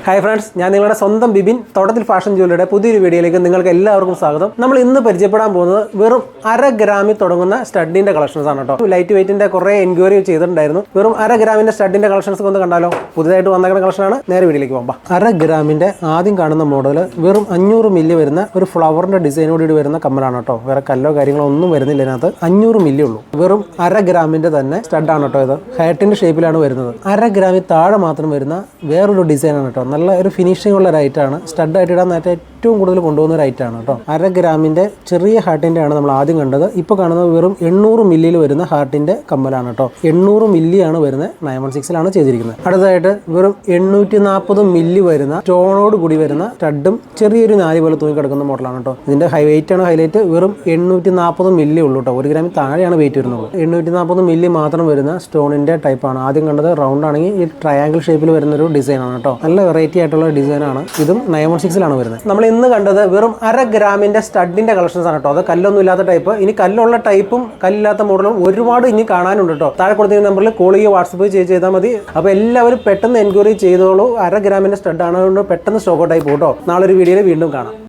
Hi friends, ഞാൻ നിങ്ങളുടെ സ്വന്തം ബിബിൻ തോട്ടത്തിൽ ഫാഷൻ ജ്വല്ലറിയുടെ പുതിയൊരു വീഡിയോയിലേക്ക് നിങ്ങൾക്ക് എല്ലാവർക്കും സ്വാഗതം. നമ്മൾ ഇന്ന് പരിചയപ്പെടാൻ പോകുന്നത് വെറും 1/2 ഗ്രാമിൽ തുടങ്ങുന്ന സ്റ്റഡിന്റെ കളക്ഷൻസ് ആണ് കേട്ടോ. ലൈറ്റ് വെയിറ്റിന്റെ കുറേ എൻക്വയറി ചെയ്തിട്ടുണ്ടായിരുന്നു. വെറും 1/2 ഗ്രാമിന്റെ സ്റ്റഡിന്റെ കളക്ഷൻസ് ഒന്ന് കണ്ടാലോ? പുതുതായിട്ട് വന്നേക്കുന്ന കളക്ഷനാണ്. നേരെ വീഡിയോയിലേക്ക് പോകാം. 1/2 ഗ്രാമിന്റെ ആദ്യം കാണുന്ന മോഡൽ വെറും 500 മില്ലി വരുന്ന ഒരു ഫ്ലവറിന്റെ ഡിസൈനോട് വരുന്ന കമ്മലാണ് കേട്ടോ. വേറെ കല്ലോ കാര്യങ്ങളോ ഒന്നും വരുന്നില്ല. ഇതിനകത്ത് 500 മില്ലി ഉള്ളൂ. വെറും 1/2 ഗ്രാമിന്റെ തന്നെ സ്റ്റഡാണ് കേട്ടോ. ഇത് ഹാറ്റിന്റെ ഷേപ്പിലാണ് വരുന്നത്. 1/2 ഗ്രാമിൽ താഴെ മാത്രം വരുന്ന വേറൊരു ഡിസൈനാണ് കേട്ടോ. നല്ല ഒരു ഫിനിഷിംഗ് ഉള്ള ഒരു ഐറ്റാണ്. സ്റ്റഡായിട്ട് ഇടാൻ നേരത്തെ ഏറ്റവും കൂടുതൽ കൊണ്ടുപോകുന്ന ഒരു ഐറ്റാണ് കേട്ടോ. 1/2 ഗ്രാമിന്റെ ചെറിയ ഹാർട്ടിന്റെ ആണ് നമ്മൾ ആദ്യം കണ്ടത്. ഇപ്പോൾ കാണുന്നത് വെറും 800 മില്ലിയിൽ വരുന്ന ഹാർട്ടിന്റെ കമ്മലാണ് കേട്ടോ. 800 മില്ലിയാണ് വരുന്നത്. 916 ചെയ്തിരിക്കുന്നത്. അടുത്തതായിട്ട് വെറും 840 മില്ലി വരുന്ന സ്റ്റോണോട് കൂടി വരുന്ന സ്റ്റഡും ചെറിയൊരു നാല് പോലെ തൂങ്ങി കിടക്കുന്ന മോഡലാണ് കേട്ടോ. ഇതിന്റെ വെയിറ്റ് ആണ് ഹൈലൈറ്റ്. വെറും 840 മില്ലി ഉള്ളൂ കേട്ടോ. 1 ഗ്രാമിൽ താഴെയാണ് വെയിറ്റ് വരുന്നത്. 840 മില്ലി മാത്രം വരുന്ന സ്റ്റോണിന്റെ ടൈപ്പാണ്. ആദ്യം കണ്ടത് റൗണ്ട് ആണെങ്കിൽ ഈ ട്രയാങ്കിൾ ഷേപ്പിൽ വരുന്ന ഒരു ഡിസൈൻ ആണ് കേട്ടോ. നല്ല വെറൈറ്റി ആയിട്ടുള്ള ഡിസൈനാണ്. ഇതും 916 വരുന്നത്. നമ്മൾ ഇന്ന് കണ്ടത് വെറും 1/2 ഗ്രാമിന്റെ സ്റ്റഡിന്റെ കളക്ഷൻസ് ആണ് കേട്ടോ. അത് കല്ലൊന്നും ഇല്ലാത്ത ടൈപ്പ്. ഇനി കല്ലുള്ള ടൈപ്പും കല്ലില്ലാത്ത മോഡലും ഒരുപാട് ഇനി കാണാനുണ്ട് കേട്ടോ. താഴെ കൊടുത്തിരിക്കുന്ന നമ്പറിൽ കോൾ ചെയ്യുക, വാട്സപ്പ് ചെയ്താൽ മതി. അപ്പോൾ എല്ലാവരും പെട്ടെന്ന് എൻക്വയറി ചെയ്തോളൂ. 1/2 ഗ്രാമിന്റെ സ്റ്റഡ് ആണ്. പെട്ടെന്ന് സ്റ്റോക്ക് ഔട്ട് ആയി പോകും കേട്ടോ. നാളെ ഒരു വീഡിയോയിൽ വീണ്ടും കാണാം.